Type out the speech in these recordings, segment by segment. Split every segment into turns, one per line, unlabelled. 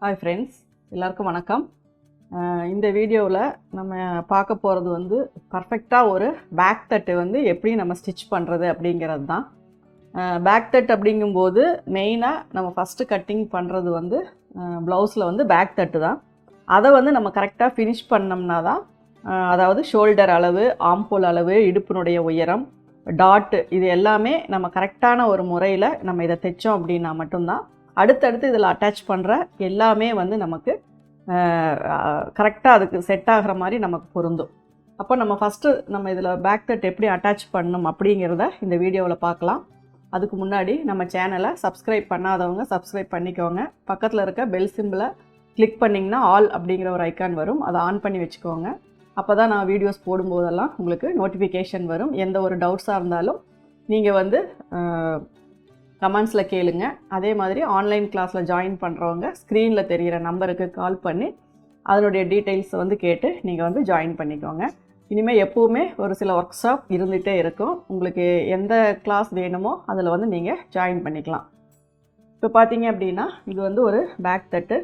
Hi friends, எல்லாருக்கும் வணக்கம். இந்த வீடியோவில் நம்ம பார்க்க போகிறது வந்து பர்ஃபெக்டாக ஒரு பேக் தட்டு வந்து எப்படி நம்ம ஸ்டிச் பண்ணுறது அப்படிங்கிறது தான். பேக் தட் அப்படிங்கும்போது மெயினாக நம்ம ஃபஸ்ட்டு கட்டிங் பண்ணுறது வந்து ப்ளவுஸில் வந்து பேக் தட்டு தான். அதை வந்து நம்ம கரெக்டாக ஃபினிஷ் பண்ணோம்னா தான், அதாவது ஷோல்டர் அளவு, ஆம்போல் அளவு, இடுப்பினுடைய உயரம், டாட்டு, இது எல்லாமே நம்ம கரெக்டான ஒரு முறையில் நம்ம இதை தைச்சோம் அப்படின்னா மட்டும்தான் அடுத்தடுத்து இதில் அட்டாச் பண்ணுற எல்லாமே வந்து நமக்கு கரெக்டாக அதுக்கு செட் ஆகிற மாதிரி நமக்கு பொருந்தும். அப்போ நம்ம ஃபஸ்ட்டு நம்ம இதில் பேக் தட் எப்படி அட்டாச் பண்ணணும் அப்படிங்கிறத இந்த வீடியோவில் பார்க்கலாம். அதுக்கு முன்னாடி நம்ம சேனலை சப்ஸ்கிரைப் பண்ணாதவங்க சப்ஸ்கிரைப் பண்ணிக்கோங்க. பக்கத்தில் இருக்க பெல் சிம்பிளை கிளிக் பண்ணிங்கன்னா ஆல் அப்படிங்கிற ஒரு ஐக்கான் வரும், அதை ஆன் பண்ணி வச்சுக்கோங்க. அப்போ தான் நான் வீடியோஸ் போடும்போதெல்லாம் உங்களுக்கு நோட்டிஃபிகேஷன் வரும். எந்த ஒரு டவுட்ஸாக இருந்தாலும் நீங்கள் வந்து கமெண்ட்ஸில் கேளுங்க. அதே மாதிரி ஆன்லைன் கிளாஸில் ஜாயின் பண்ணுறவங்க ஸ்க்ரீனில் தெரிகிற நம்பருக்கு கால் பண்ணி அதனுடைய டீட்டெயில்ஸை வந்து கேட்டு நீங்கள் வந்து ஜாயின் பண்ணிக்கோங்க. இனிமேல் எப்போவுமே ஒரு சில ஒர்க் ஷாப் இருந்துகிட்டே இருக்கும். உங்களுக்கு எந்த கிளாஸ் வேணுமோ அதில் வந்து நீங்கள் ஜாயின் பண்ணிக்கலாம். இப்போ பார்த்தீங்க அப்படின்னா இது வந்து ஒரு பேக் தட்டு.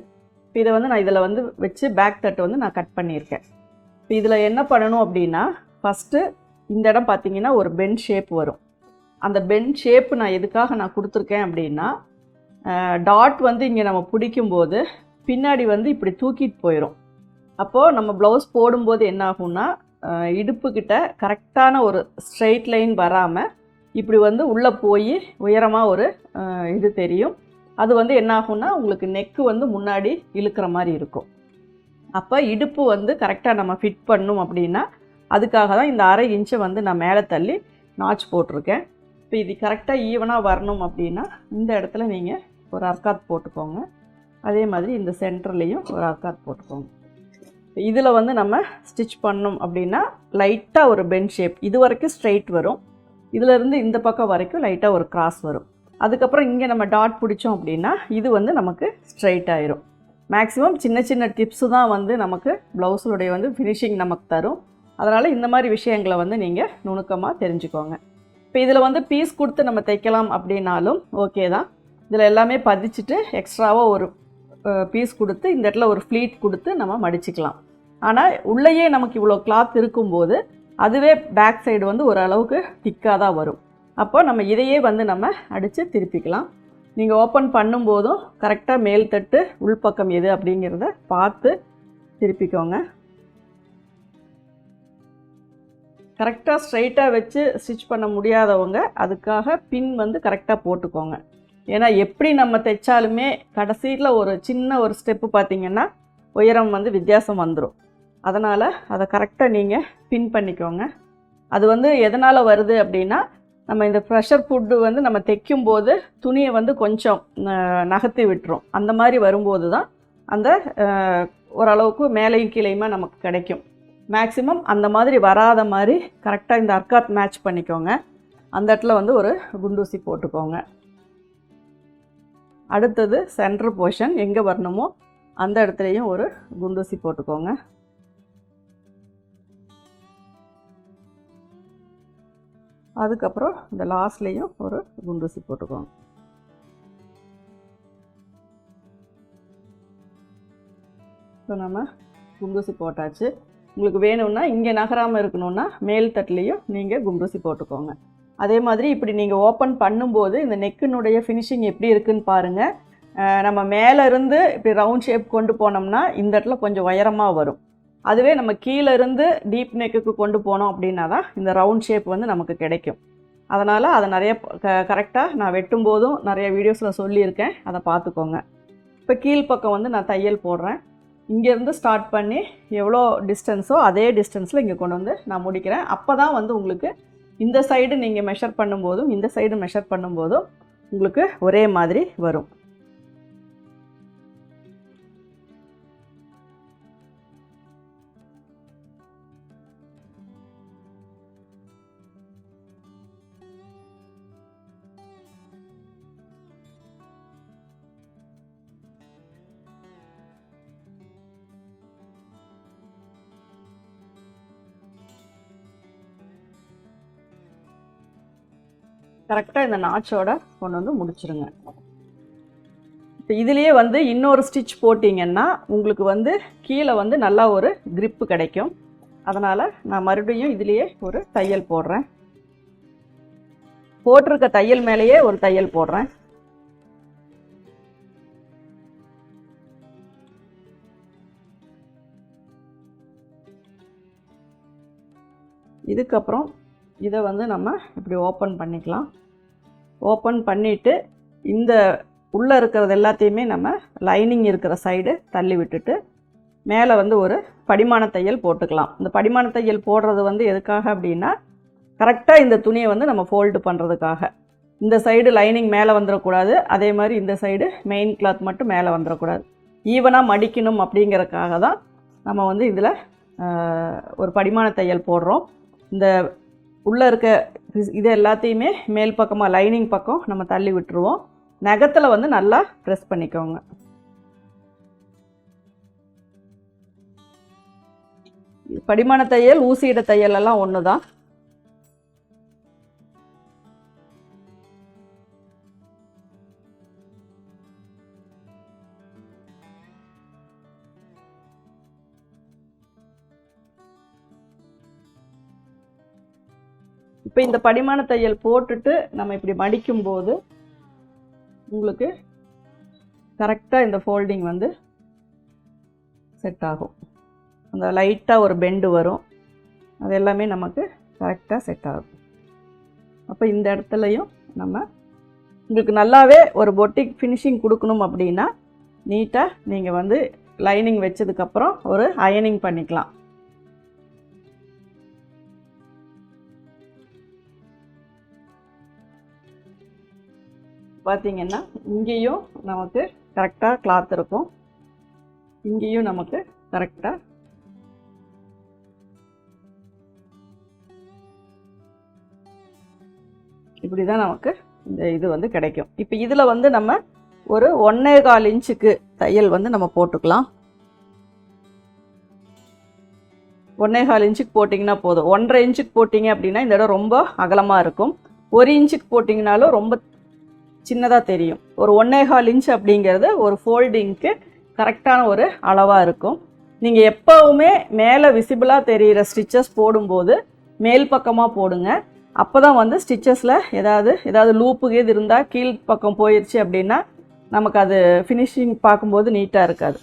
இப்போ இதை வந்து நான் இதில் வந்து வச்சு பேக் தட்டு வந்து நான் கட் பண்ணியிருக்கேன். இப்போ இதில் என்ன பண்ணணும் அப்படின்னா, ஃபஸ்ட்டு இந்த இடம் பார்த்தீங்கன்னா ஒரு பென் ஷேப் வரும். அந்த பென் ஷேப்பு நான் எதுக்காக நான் கொடுத்துருக்கேன் அப்படின்னா, டாட் வந்து இங்கே நம்ம பிடிக்கும்போது பின்னாடி வந்து இப்படி தூக்கிட்டு போயிடும். அப்போது நம்ம ப்ளவுஸ் போடும்போது என்ன ஆகும்னா, இடுப்புக்கிட்ட கரெக்டான ஒரு ஸ்ட்ரெயிட் லைன் வராமல் இப்படி வந்து உள்ளே போய் உயரமாக ஒரு இது தெரியும். அது வந்து என்ன ஆகும்னா, உங்களுக்கு நெக்கு வந்து முன்னாடி இழுக்கிற மாதிரி இருக்கும். அப்போ இடுப்பு வந்து கரெக்டாக நம்ம ஃபிட் பண்ணணும் அப்படின்னா அதுக்காக தான் இந்த 1/2 இன்ச்சை வந்து நான் மேலே தள்ளி நாச் போட்டிருக்கேன். இப்போ இது கரெக்டாக ஈவனாக வரணும் அப்படின்னா இந்த இடத்துல நீங்கள் ஒரு அர்க்காத் போட்டுக்கோங்க. அதே மாதிரி இந்த சென்டர்லேயும் ஒரு அர்க்காத் போட்டுக்கோங்க. இதில் வந்து நம்ம ஸ்டிச் பண்ணோம் அப்படின்னா லைட்டாக ஒரு பென் ஷேப், இது வரைக்கும் ஸ்ட்ரெயிட் வரும், இதிலேருந்து இந்த பக்கம் வரைக்கும் லைட்டாக ஒரு கிராஸ் வரும். அதுக்கப்புறம் இங்கே நம்ம டாட் பிடிச்சோம் அப்படின்னா இது வந்து நமக்கு ஸ்ட்ரெயிட் ஆயிரும். மேக்ஸிமம் சின்ன சின்ன டிப்ஸு தான் வந்து நமக்கு ப்ளவுஸுடைய வந்து ஃபினிஷிங் நமக்கு தரும். அதனால் இந்த மாதிரி விஷயங்களை வந்து நீங்கள் நுணுக்கமாக தெரிஞ்சுக்கோங்க. இப்போ இதில் வந்து பீஸ் கொடுத்து நம்ம தைக்கலாம் அப்படின்னாலும் ஓகே தான். இதில் எல்லாமே பதிச்சுட்டு எக்ஸ்ட்ராவாக ஒரு பீஸ் கொடுத்து இந்த இடத்துல ஒரு ஃப்ளீட் கொடுத்து நம்ம மடிச்சுக்கலாம். ஆனால் உள்ளேயே நமக்கு இவ்வளோ கிளாத் இருக்கும்போது அதுவே பேக் சைடு வந்து ஓரளவுக்கு திக்காக தான் வரும். அப்போ நம்ம இதையே வந்து நம்ம அடித்து திருப்பிக்கலாம். நீங்கள் ஓப்பன் பண்ணும்போதும் கரெக்டாக மேல் தட்டு உள்பக்கம் எது அப்படிங்கிறத பார்த்து திருப்பிக்கோங்க. கரெக்டாக ஸ்ட்ரைட்டாக வச்சு ஸ்டிச் பண்ண முடியாதவங்க அதுக்காக பின் வந்து கரெக்டாக போட்டுக்கோங்க. ஏன்னா எப்படி நம்ம தைச்சாலுமே கடைசியில் ஒரு சின்ன ஒரு ஸ்டெப்பு பார்த்திங்கன்னா உயரம் வந்து வித்தியாசம் வந்துடும். அதனால் அதை கரெக்டாக நீங்கள் பின் பண்ணிக்கோங்க. அது வந்து எதனால் வருது அப்படின்னா, நம்ம இந்த ப்ரெஷர் ஃபுட்டு வந்து நம்ம தைக்கும்போது துணியை வந்து கொஞ்சம் நகர்த்தி விட்டுரும். அந்த மாதிரி வரும்போது தான் அந்த ஓரளவுக்கு மேலையும் கீழையுமா நமக்கு கிடைக்கும். மேக்ஸிமம் அந்த மாதிரி வராத மாதிரி கரெக்டாக இந்த அர்க்காத் மேட்ச் பண்ணிக்கோங்க. அந்த இடத்துல வந்து ஒரு குண்டூசி போட்டுக்கோங்க. அடுத்தது சென்டர் போர்ஷன் எங்கே வரணுமோ அந்த இடத்துலையும் ஒரு குண்டூசி போட்டுக்கோங்க. அதுக்கப்புறம் இந்த லாஸ்ட்லேயும் ஒரு குண்டூசி போட்டுக்கோங்க. இப்போ நம்ம குண்டூசி போட்டாச்சு. உங்களுக்கு வேணும்னா இங்கே நகராமல் இருக்கணும்னா மேல் தட்டுலேயும் நீங்கள் குண்டூசி போட்டுக்கோங்க. அதே மாதிரி இப்படி நீங்கள் ஓப்பன் பண்ணும்போது இந்த நெக்கினுடைய ஃபினிஷிங் எப்படி இருக்குதுன்னு பாருங்கள். நம்ம மேலே இருந்து இப்படி ரவுண்ட் ஷேப் கொண்டு போனோம்னா இந்த இடத்துல கொஞ்சம் உயரமாக வரும். அதுவே நம்ம கீழே இருந்து டீப் நெக்குக்கு கொண்டு போனோம் அப்படின்னா தான் இந்த ரவுண்ட் ஷேப் வந்து நமக்கு கிடைக்கும். அதனால் அதை நிறைய கரெக்டாக நான் வெட்டும்போதும் நிறைய வீடியோஸில் சொல்லியிருக்கேன், அதை பார்த்துக்கோங்க. இப்போ கீழ்ப்பக்கம் வந்து நான் தையல் போடுறேன். இங்கேருந்து ஸ்டார்ட் பண்ணி எவ்வளோ டிஸ்டன்ஸோ அதே டிஸ்டன்ஸில் இங்கே கொண்டு வந்து நான் முடிக்கிறேன். அப்போ தான் வந்து உங்களுக்கு இந்த சைடு நீங்கள் மெஷர் பண்ணும்போதும் இந்த சைடு மெஷர் பண்ணும்போதும் உங்களுக்கு ஒரே மாதிரி வரும். கரெக்டாக இந்த நாச்சோட கொண்டு வந்து முடிச்சிருங்க. இப்போ இதுலேயே வந்து இன்னொரு ஸ்டிச் போட்டிங்கன்னா உங்களுக்கு வந்து கீழே வந்து நல்லா ஒரு grip கிடைக்கும். அதனால் நான் மறுபடியும் இதுலேயே ஒரு தையல் போடுறேன். போட்டிருக்க தையல் மேலேயே ஒரு தையல் போடுறேன். இதுக்கப்புறம் இதை வந்து நம்ம இப்படி ஓப்பன் பண்ணிக்கலாம். ஓப்பன் பண்ணிவிட்டு இந்த உள்ளே இருக்கிறது எல்லாத்தையுமே நம்ம லைனிங் இருக்கிற சைடு தள்ளி விட்டுட்டு மேலே வந்து ஒரு படிமான தையல் போட்டுக்கலாம். இந்த படிமான தையல் போடுறது வந்து எதுக்காக அப்படின்னா கரெக்டாக இந்த துணியை வந்து நம்ம ஃபோல்டு பண்ணுறதுக்காக. இந்த சைடு லைனிங் மேலே வந்துடக்கூடாது, அதே மாதிரி இந்த சைடு மெயின் கிளாத் மட்டும் மேலே வந்துடக்கூடாது. ஈவனாக மடிக்கணும் அப்படிங்கிறதுக்காக தான் நம்ம வந்து இதில் ஒரு படிமான தையல் போடுறோம். இந்த உள்ளே இருக்க இது எல்லாத்தையுமே மேல் பக்கமாக லைனிங் பக்கம் நம்ம தள்ளி விட்டுருவோம். நகத்தில் வந்து நல்லா ப்ரெஸ் பண்ணிக்கோங்க. படிமான தையல் ஊசியிட தையல் எல்லாம் ஒன்று தான். இப்போ இந்த படிமான தையல் போட்டுட்டு நம்ம இப்படி மடிக்கும்போது உங்களுக்கு கரெக்டாக இந்த ஃபோல்டிங் வந்து செட் ஆகும். அந்த லைட்டாக ஒரு பெண்டு வரும், அது எல்லாமே நமக்கு கரெக்டாக செட் ஆகும். அப்போ இந்த இடத்துலையும் நம்ம உங்களுக்கு நல்லாவே ஒரு பொட்டிக் ஃபினிஷிங் கொடுக்கணும் அப்படின்னா நீட்டாக நீங்கள் வந்து லைனிங் வச்சதுக்கப்புறம் ஒரு அயனிங் பண்ணிக்கலாம். பார்த்தீங்கன்னா இங்கேயும் நமக்கு கரெக்டாக கிளாத் இருக்கும், இங்கேயும் நமக்கு கரெக்டாக இப்படி தான் நமக்கு இந்த இது வந்து கிடைக்கும். இப்போ இதில் வந்து நம்ம ஒரு 1.25 இன்ச்சுக்கு தையல் வந்து நம்ம போட்டுக்கலாம். 1.25 இன்ச்சுக்கு போட்டிங்கன்னா போதும். 1.5 இன்ச்சுக்கு போட்டிங்க அப்படின்னா இந்த இடம் ரொம்ப அகலமாக இருக்கும். 1 இன்ச்சுக்கு போட்டிங்கனாலும் ரொம்ப சின்னதாக தெரியும். ஒரு 1.25 இன்ச் அப்படிங்கிறது ஒரு ஃபோல்டிங்க்கு கரெக்டான ஒரு அளவாக இருக்கும். நீங்கள் எப்போவுமே மேலே விசிபிளாக தெரிகிற ஸ்டிச்சஸ் போடும்போது மேல் பக்கமாக போடுங்க. அப்போ தான் வந்து ஸ்டிச்சஸில் ஏதாவது லூப்புக்கு இது இருந்தால் கீழ் பக்கம் போயிடுச்சு அப்படின்னா நமக்கு அது ஃபினிஷிங் பார்க்கும்போது நீட்டாக இருக்காது.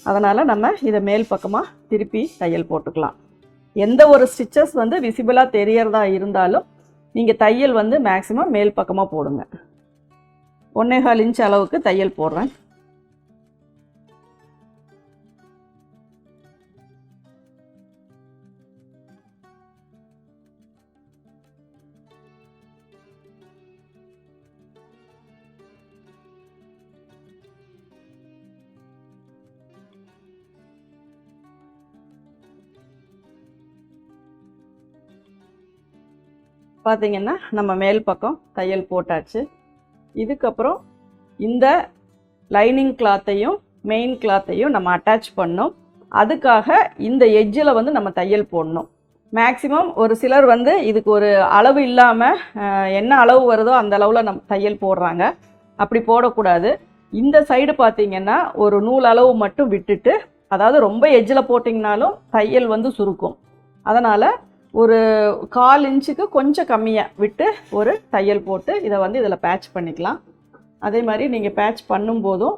அதனால் நம்ம இதை மேல் பக்கமாக திருப்பி தையல் போட்டுக்கலாம். எந்த ஒரு ஸ்டிச்சஸ் வந்து விசிபிளாக தெரியறதா இருந்தாலும் நீங்கள் தையல் வந்து மேக்ஸிமம் மேல் பக்கமாக போடுங்க. 1.25 இன்ச் அளவுக்கு தையல் போடுறேன். பார்த்தீங்கன்னா நம்ம மேல் பக்கம் தையல் போட்டாச்சு. இதுக்கப்புறம் இந்த லைனிங் கிளாத்தையும் மெயின் கிளாத்தையும் நம்ம அட்டாச் பண்ணோம். அதுக்காக இந்த எட்ஜில் வந்து நம்ம தையல் போடணும். மேக்ஸிமம் ஒரு சிலர் வந்து இதுக்கு ஒரு அளவு இல்லாமல் என்ன அளவு வருதோ அந்த அளவில் நம்ம தையல் போடுறாங்க. அப்படி போடக்கூடாது. இந்த சைடு பார்த்திங்கன்னா ஒரு நூல் அளவு மட்டும் விட்டுட்டு, அதாவது ரொம்ப எட்ஜில் போட்டிங்கனாலும் தையல் வந்து சுருக்கும். அதனால் ஒரு 1/4 இன்ச்சுக்கு கொஞ்சம் கம்மியாக விட்டு ஒரு தையல் போட்டு இதை வந்து இதில் பேட்ச் பண்ணிக்கலாம். அதே மாதிரி நீங்கள் பேட்ச் பண்ணும்போதும்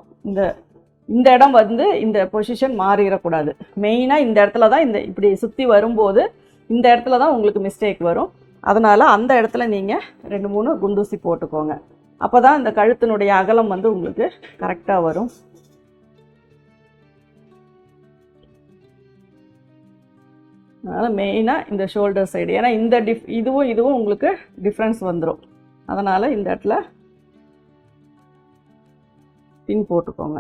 இந்த இடம் வந்து இந்த பொசிஷன் மாறிடக்கூடாது. மெயினாக இந்த இடத்துல தான் இப்படி சுற்றி வரும்போது இந்த இடத்துல தான் உங்களுக்கு மிஸ்டேக் வரும். அதனால் அந்த இடத்துல நீங்கள் 2-3 குண்டூசி போட்டுக்கோங்க. அப்போ தான் இந்த கழுத்தினுடைய அகலம் வந்து உங்களுக்கு கரெக்டாக வரும். அதனால் மெயினாக இந்த ஷோல்டர் சைடு, ஏன்னா இந்த இதுவும் உங்களுக்கு டிஃப்ரென்ஸ் வந்துடும். அதனால் இந்த இடத்துல பின் போட்டுக்கோங்க.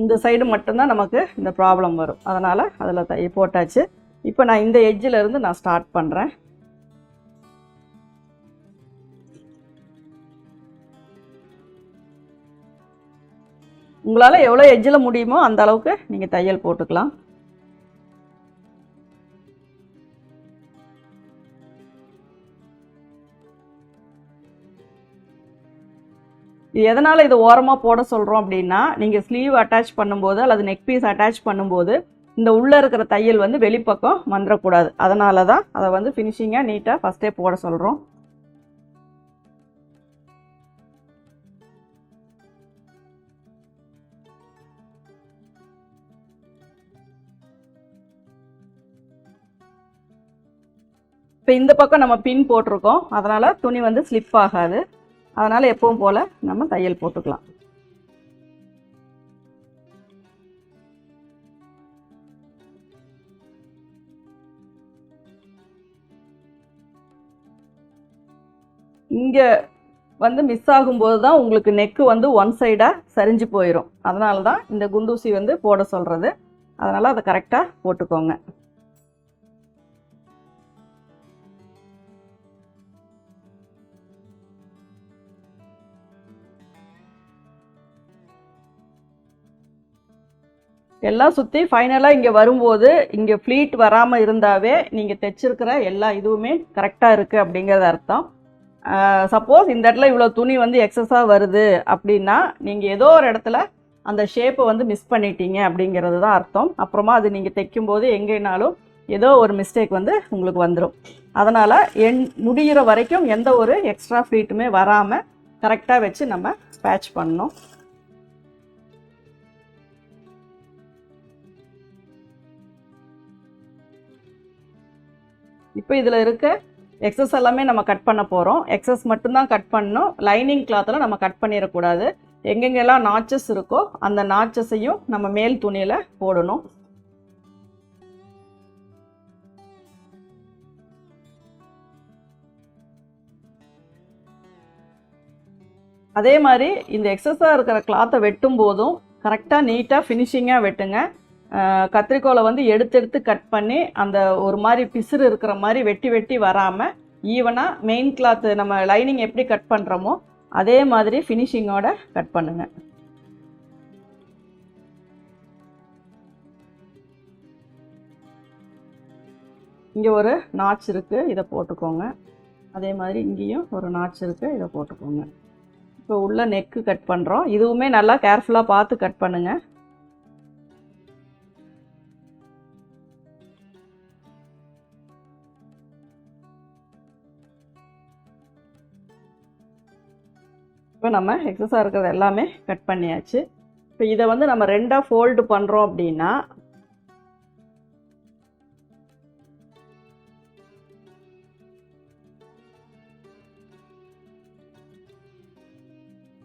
இந்த சைடு மட்டும்தான் நமக்கு இந்த ப்ராப்ளம் வரும். அதனால் அதில் போட்டாச்சு. இப்போ நான் இந்த எட்ஜில் இருந்து நான் ஸ்டார்ட் பண்ணுறேன். உங்களால் எவ்வளோ எட்ஜில் முடியுமோ அந்த அளவுக்கு நீங்கள் தையல் போட்டுக்கலாம். இது எதனால் இது ஓரமாக போட சொல்கிறோம் அப்படின்னா, நீங்கள் ஸ்லீவ் அட்டாச் பண்ணும்போது அல்லது நெக் பீஸ் அட்டாச் பண்ணும்போது இந்த உள்ளே இருக்கிற தையல் வந்து வெளிப்பக்கம் வந்துடக்கூடாது. அதனால தான் அதை வந்து ஃபினிஷிங்காக நீட்டாக ஃபஸ்ட்டே போட சொல்கிறோம். இப்போ இந்த பக்கம் நம்ம பின் போட்டிருக்கோம், அதனால் துணி வந்து ஸ்லிப் ஆகாது. அதனால் எப்பவும் போல் நம்ம தையல் போட்டுக்கலாம். இங்கே வந்து மிஸ் ஆகும்போது தான் உங்களுக்கு நெக்கு வந்து ஒன் சைடாக சரிஞ்சு போயிடும். அதனால தான் இந்த குண்டூசி வந்து போட சொல்கிறது. அதனால் அதை கரெக்டாக போட்டுக்கோங்க. எல்லாம் சுற்றி ஃபைனலாக இங்கே வரும்போது இங்கே ஃப்ளீட் வராமல் இருந்தாவே நீங்கள் தைச்சிருக்கிற எல்லா இதுவுமே கரெக்டாக இருக்குது அப்படிங்கிறது அர்த்தம். சப்போஸ் இந்த இடத்துல இவ்வளோ துணி வந்து எக்ஸஸாக வருது அப்படின்னா நீங்கள் ஏதோ ஒரு இடத்துல அந்த ஷேப்பை வந்து மிஸ் பண்ணிட்டீங்க அப்படிங்கிறது தான் அர்த்தம். அப்புறமா அது நீங்கள் தைக்கும்போது எங்கேனாலும் ஏதோ ஒரு மிஸ்டேக் வந்து உங்களுக்கு வந்துடும். அதனால் முடிகிற வரைக்கும் எந்த ஒரு எக்ஸ்ட்ரா ஃப்ளீட்டுமே வராமல் கரெக்டாக வச்சு நம்ம பேட்ச் பண்ணணும். இப்போ இதில் இருக்க எக்ஸஸ் எல்லாமே நம்ம கட் பண்ண போகிறோம். எக்ஸஸ் மட்டும்தான் கட் பண்ணணும். லைனிங் கிளாத்தில் நம்ம கட் பண்ணிடக்கூடாது. எங்கெங்கெல்லாம் நாச்சஸ் இருக்கோ அந்த நாச்சஸையும் நம்ம மேல் துணியில் போடணும். அதே மாதிரி இந்த எக்ஸஸாக இருக்கிற கிளாத்தை வெட்டும் போதும் கரெக்டாக நீட்டாக ஃபினிஷிங்காக வெட்டுங்க. கத்திரிக்கோலை வந்து எடுத்து கட் பண்ணி அந்த ஒரு மாதிரி பிசுறு இருக்கிற மாதிரி வெட்டி வராமல் ஈவனாக மெயின் கிளாத்து நம்ம லைனிங் எப்படி கட் பண்ணுறோமோ அதே மாதிரி ஃபினிஷிங்கோட கட் பண்ணுங்கள். இங்கே ஒரு நாட்ச் இருக்குது, இதை போட்டுக்கோங்க. அதே மாதிரி இங்கேயும் ஒரு நாட்ச் இருக்குது, இதை போட்டுக்கோங்க. இப்போ உள்ள நெக்கு கட் பண்ணுறோம். இதுவுமே நல்லா கேர்ஃபுல்லாக பார்த்து கட் பண்ணுங்கள். இப்போ நம்ம எக்ஸஸாக இருக்கிறது எல்லாமே கட் பண்ணியாச்சு. இப்போ இதை வந்து நம்ம ரெண்டாக ஃபோல்டு பண்ணுறோம் அப்படின்னா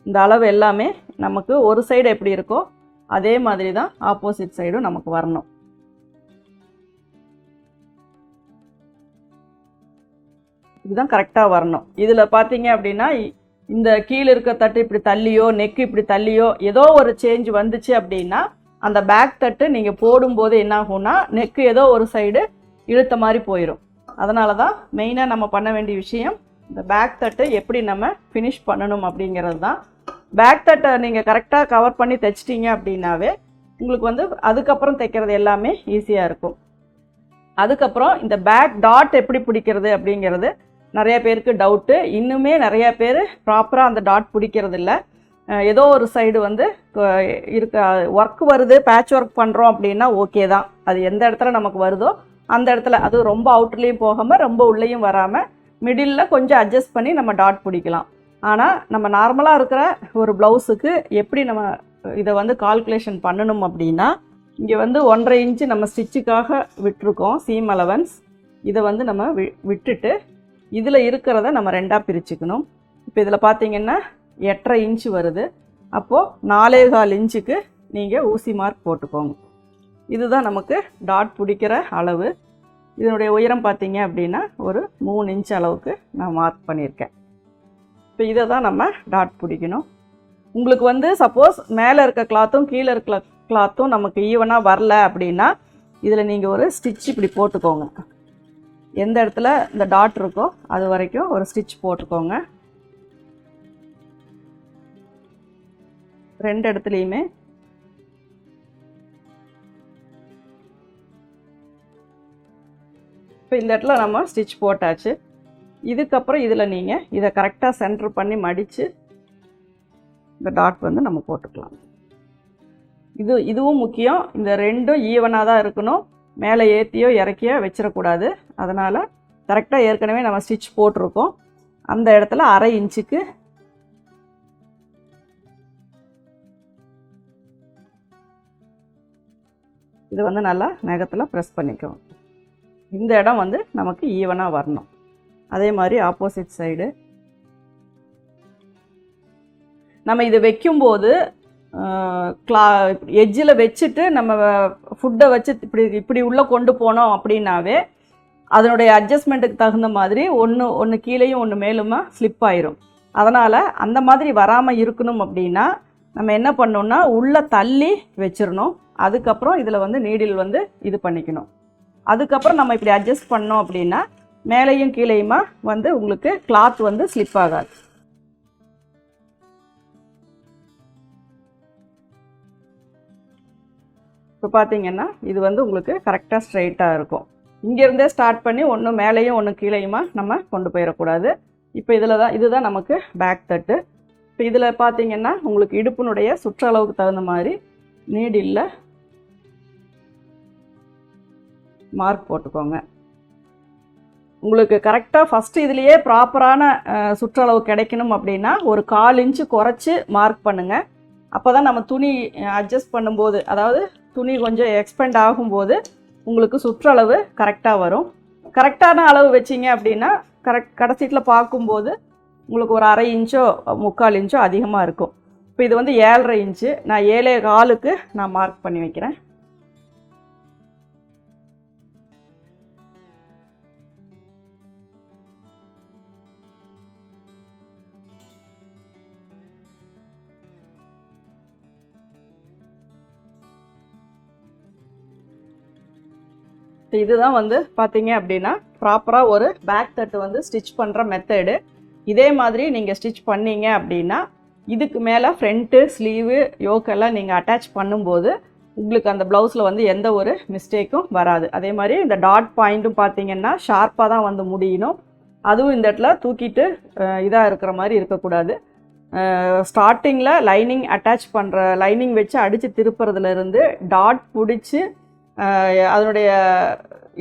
இந்த அளவு எல்லாமே நமக்கு ஒரு சைடு எப்படி இருக்கோ அதே மாதிரி தான் ஆப்போசிட் சைடும் நமக்கு வரணும். இதுதான் கரெக்டாக வரணும். இதில் பார்த்தீங்க அப்படின்னா இந்த கீழே இருக்க தட்டு இப்படி தள்ளியோ நெக்கு இப்படி தள்ளியோ ஏதோ ஒரு சேஞ்ச் வந்துச்சு அப்படின்னா அந்த பேக் தட்டு நீங்கள் போடும்போது என்ன ஆகும்னா நெக்கு ஏதோ ஒரு சைடு இழுத்த மாதிரி போயிடும். அதனால தான் மெயினாக நம்ம பண்ண வேண்டிய விஷயம் இந்த பேக் தட்டு எப்படி நம்ம ஃபினிஷ் பண்ணணும் அப்படிங்கிறது தான். பேக் தட்டை நீங்கள் கரெக்டாக கவர் பண்ணி தைச்சிட்டிங்க அப்படின்னாவே உங்களுக்கு வந்து அதுக்கப்புறம் தைக்கிறது எல்லாமே ஈஸியாக இருக்கும். அதுக்கப்புறம் இந்த பேக் டாட் எப்படி பிடிக்கிறது அப்படிங்கிறது நிறைய பேருக்கு டவுட்டு. இன்னுமே நிறைய பேர் ப்ராப்பராக அந்த டாட் பிடிக்கிறது இல்லை. ஏதோ ஒரு சைடு வந்து இருக்க ஒர்க் வருது, பேட்ச் ஒர்க் பண்ணுறோம் அப்படின்னா ஓகே தான். அது எந்த இடத்துல நமக்கு வருதோ அந்த இடத்துல, அது ரொம்ப அவுட்டர்லேயும் போகாமல் ரொம்ப உள்ளேயும் வராமல் மிடில் கொஞ்சம் அட்ஜஸ்ட் பண்ணி நம்ம டாட் பிடிக்கலாம். ஆனால் நம்ம நார்மலாக இருக்கிற ஒரு ப்ளவுஸுக்கு எப்படி நம்ம இதை வந்து கால்குலேஷன் பண்ணணும் அப்படின்னா இங்கே வந்து 1.5 இன்ச்சு நம்ம ஸ்டிச்சுக்காக விட்டுருக்கோம் சீம் அலவன்ஸ். இதை வந்து நம்ம விட்டுட்டு இதில் இருக்கிறத நம்ம ரெண்டாக பிரிச்சுக்கணும். இப்போ இதில் பார்த்தீங்கன்னா 8.5 இன்ச்சு வருது. அப்போது 4.25 இன்ச்சுக்கு நீங்கள் ஊசி மார்க் போட்டுக்கோங்க. இதுதான் நமக்கு டாட் பிடிக்கிற அளவு. இதனுடைய உயரம் பார்த்தீங்க அப்படின்னா ஒரு 3 இன்ச் அளவுக்கு நான் மார்க் பண்ணியிருக்கேன். இப்போ இதை தான் நம்ம டாட் பிடிக்கணும். உங்களுக்கு வந்து சப்போஸ் மேலே இருக்க கிளாத்தும் கீழே இருக்க கிளாத்தும் நமக்கு ஈவனாக வரல அப்படின்னா இதில் நீங்கள் ஒரு ஸ்டிச் இப்படி போட்டுக்கோங்க. எந்த இடத்துல இந்த டாட் இருக்கோ அது வரைக்கும் ஒரு ஸ்டிச் போட்டுக்கோங்க. 2 இடத்துலையுமே இப்போ இந்த இடத்துல நம்ம ஸ்டிச் போட்டாச்சு. இதுக்கப்புறம் இதில் நீங்கள் இதை கரெக்டாக சென்டர் பண்ணி மடித்து இந்த டாட் வந்து நம்ம போட்டுக்கலாம். இதுவும் முக்கியம். இந்த ரெண்டும் ஈவனாக தான் இருக்கணும். மேலே ஏற்றியோ இறக்கியோ வச்சிடக்கூடாது. அதனால் கரெக்டாக ஏற்கனவே நம்ம ஸ்டிச் போட்டிருக்கோம். அந்த இடத்துல 1/2 இன்ச்சுக்கு இது வந்து நல்லா நகத்தில் ப்ரெஸ் பண்ணிக்கும். இந்த இடம் வந்து நமக்கு ஈவனாக வரணும். அதே மாதிரி ஆப்போசிட் சைடு நம்ம இது வைக்கும்போது எட்ஜில் வச்சுட்டு நம்ம ஃபுட்டை வச்சு இப்படி உள்ளே கொண்டு போனோம் அப்படின்னாவே அதனுடைய அட்ஜஸ்ட்மெண்ட்டுக்கு தகுந்த மாதிரி ஒன்று கீழேயும் ஒன்று மேலுமா ஸ்லிப் ஆயிரும். அதனால் அந்த மாதிரி வராமல் இருக்கணும் அப்படின்னா நம்ம என்ன பண்ணோம்னா உள்ளே தள்ளி வச்சிடணும். அதுக்கப்புறம் இதில் வந்து நீடில் வந்து இது பண்ணிக்கணும். அதுக்கப்புறம் நம்ம இப்படி அட்ஜஸ்ட் பண்ணோம் அப்படின்னா மேலேயும் கீழேயுமா வந்து உங்களுக்கு கிளாத் வந்து ஸ்லிப் ஆகாது. இப்போ பார்த்தீங்கன்னா இது வந்து உங்களுக்கு கரெக்டாக ஸ்ட்ரைட்டாக இருக்கும். இங்கேருந்தே ஸ்டார்ட் பண்ணி ஒன்று மேலேயும் ஒன்று கீழேயுமா நம்ம கொண்டு போயிடக்கூடாது. இப்போ இதுதான் நமக்கு பேக் தட்டு. இப்போ இதில் பார்த்தீங்கன்னா உங்களுக்கு இடுப்பினுடைய சுற்றளவுக்கு தகுந்த மாதிரி நீடில்ல மார்க் போட்டுக்கோங்க. உங்களுக்கு கரெக்டாக ஃபஸ்ட்டு இதுலேயே ப்ராப்பரான சுற்றளவு கிடைக்கணும் அப்படின்னா ஒரு 1/4 இன்ச்சு குறைச்சி மார்க் பண்ணுங்கள். அப்போ தான் நம்ம துணி அட்ஜஸ்ட் பண்ணும்போது, அதாவது துணி கொஞ்சம் எக்ஸ்பெண்ட் ஆகும்போது உங்களுக்கு சுற்றளவு கரெக்டாக வரும். கரெக்டான அளவு வச்சிங்க அப்படின்னா கடைசீட்டில் பார்க்கும்போது உங்களுக்கு ஒரு 1/2 இன்ச்சோ 3/4 இன்ச்சோ அதிகமாக இருக்கும். இப்போ இது வந்து 7.5 இன்ச்சு, நான் 7.25க்கு நான் மார்க் பண்ணி வைக்கிறேன். இதுதான் வந்து பார்த்தீங்க அப்படின்னா ப்ராப்பராக ஒரு பேக் தட்டு வந்து ஸ்டிச் பண்ணுற மெத்தடு. இதே மாதிரி நீங்கள் ஸ்டிச் பண்ணீங்க அப்படின்னா இதுக்கு மேலே ஃப்ரண்ட்டு ஸ்லீவு யோக்கெல்லாம் நீங்கள் அட்டாச் பண்ணும்போது உங்களுக்கு அந்த ப்ளவுஸில் வந்து எந்த ஒரு மிஸ்டேக்கும் வராது. அதே மாதிரி இந்த டாட் பாயிண்ட்டும் பார்த்தீங்கன்னா ஷார்ப்பாக தான் வந்து முடியணும். அதுவும் இந்த இடத்துல தூக்கிட்டு இதாக இருக்கிற மாதிரி இருக்கக்கூடாது. ஸ்டார்டிங்கில் லைனிங் அட்டாச் பண்ணுற லைனிங் வச்சு அடித்து திருப்புறதுலேருந்து டாட் பிடிச்சி அதனுடைய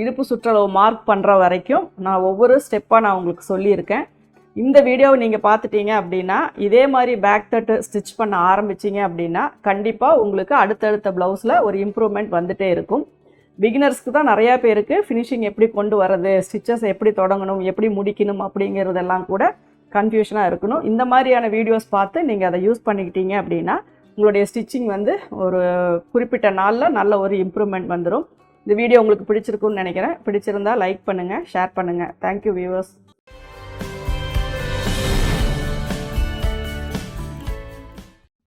இடுப்பு சுற்றளவு மார்க் பண்ணுற வரைக்கும் நான் ஒவ்வொரு ஸ்டெப்பாக நான் உங்களுக்கு சொல்லியிருக்கேன். இந்த வீடியோவை நீங்கள் பார்த்துட்டீங்க அப்படின்னா இதே மாதிரி பேக் தட்டு ஸ்டிச் பண்ண ஆரம்பிச்சிங்க அப்படின்னா கண்டிப்பாக உங்களுக்கு அடுத்தடுத்த ப்ளவுஸில் ஒரு இம்ப்ரூவ்மெண்ட் வந்துகிட்டே இருக்கும். பிகினர்ஸ்க்கு தான் நிறையா பேருக்கு ஃபினிஷிங் எப்படி கொண்டு வரது, ஸ்டிச்சஸ் எப்படி தொடங்கணும், எப்படி முடிக்கணும் அப்படிங்கிறதெல்லாம் கூட கன்ஃபியூஷனாக இருக்கணும். இந்த மாதிரியான வீடியோஸ் பார்த்து நீங்கள் அதை யூஸ் பண்ணிக்கிட்டீங்க அப்படின்னா உங்களுடைய ஸ்டிச்சிங் வந்து ஒரு குறிப்பிட்ட நாளில் நல்ல ஒரு இம்ப்ரூவ்மெண்ட் வந்துடும். இந்த வீடியோ உங்களுக்கு பிடிச்சிருக்குன்னு நினைக்கிறேன். பிடிச்சிருந்தால் லைக் பண்ணுங்கள், ஷேர் பண்ணுங்கள். Thank you viewers.